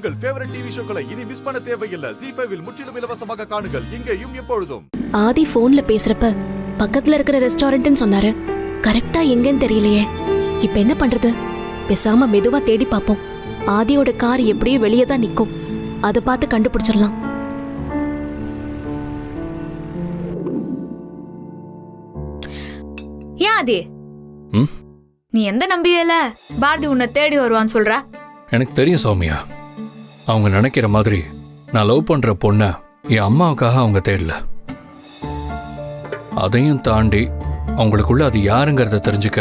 உங்கள் favourite TV ஷோக்களை இனி miss பண்ண தேவையில்லை. ZEE5 இல் முற்றிலும் இலவசமாக காணுங்கள், இங்கேயும் எப்பொழுதும். ஆதி போன்ல பேசுறப்ப பக்கத்துல இருக்கிற ரெஸ்டாரண்ட்னு சொன்னாரு. கரெக்டா எங்கன்னு தெரியலையே. இப்ப என்ன பண்றது? பேசாம மெதுவா தேடி பாப்போம். ஆதியோட கார் எப்படியும் வெளியே தான் நிக்கும். அதை பார்த்து கண்டுபிடிச்சிடலாம். ஏன் ஆதி, நீ எந்த நம்பிக்கையில பாரதி உன்னை தேடி வருவான்னு சொல்ற? எனக்கு தெரியும் சௌமியா, அவங்க நினைக்கிற மாதிரி நான் லவ் பண்ற பொண்ண என் அம்மாவுக்காக அவங்க தேடல. அதையும் தாண்டி அவங்களுக்குள்ள அது யாருங்கிறத தெரிஞ்சுக்க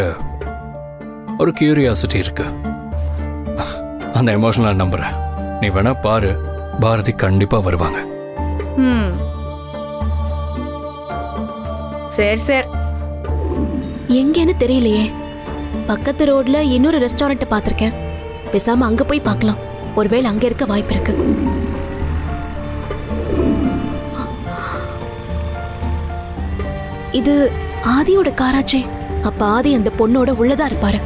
ஒரு கியூரியாசிட்டி இருக்கு. அந்த எமோஷனல் நான் நம்புறேன். நீ வேணா பாரு, பாரதி கண்டிப்பா வருவாங்க. சரி சரி. எங்கன்னு தெரியலையே. பக்கத்து ரோட்ல இன்னொரு ரெஸ்டாரண்ட் பாத்திருக்கேன். பேசாம அங்க போய் பார்க்கலாம். ஒருவேளை அங்க இருக்க வாய்ப்பு இருக்கு. இது ஆதியோட காராச்சே. அப்ப ஆதி அந்த பொண்ணோட உள்ளதா இருப்பாரு.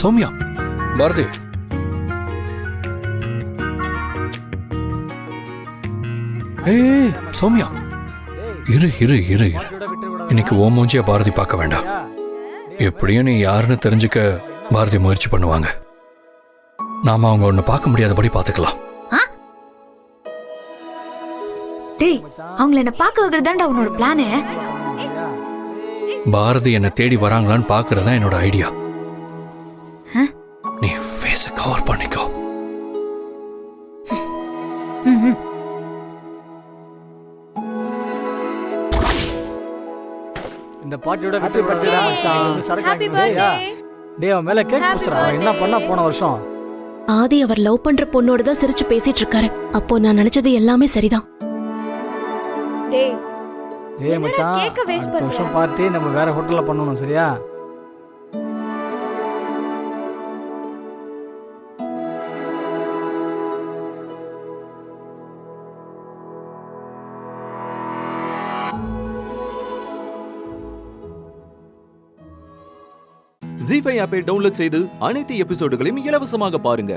சௌமியா, பாரதி, ஏய் சௌமியா, இரு இரு இரு இரு. இன்னைக்கு ஓ மூஞ்சியா பாரதி பார்க்க வேண்டாம். எப்படியும் நீ யாருன்னு தெரிஞ்சுக்க பாரதி முயற்சி பண்ணுவாங்க. நாம அவங்க ஒண்ணு பார்க்க முடியாதபடி பாத்துக்கலாம். டேய், அவங்கள என்ன பார்க்க வைக்கிறதாண்டா உன்னோட பிளானு? பாரதி என்ன தேடி வராங்களான்னு பாக்குறதா என்னோட ஐடியா. நீ ஃபேஸ கவர் பண்ணிக்கோ. இந்த பாட்டியோட வெற்றி பெற்றா மச்சான். இந்த சரக்கு டேய் அவன் மேல கேக் புடிச்சறா. என்ன பண்ணா போன வருஷம்? ஆதி அவர் லவ் பண்ற பொண்ணோட தான் சிரிச்சு பேசிட்டு இருக்காரு. அப்போ நான் நினைச்சது எல்லாமே சரிதான். டேய் மச்சான், இந்த வருஷம் பார்ட்டி நம்ம வேற ஹோட்டல்ல பண்ணனும், சரியா? ZEE5 ஆப்பை டவுன்லோட் செய்து அனைத்து எபிசோடுகளையும் இலவசமாக பாருங்க.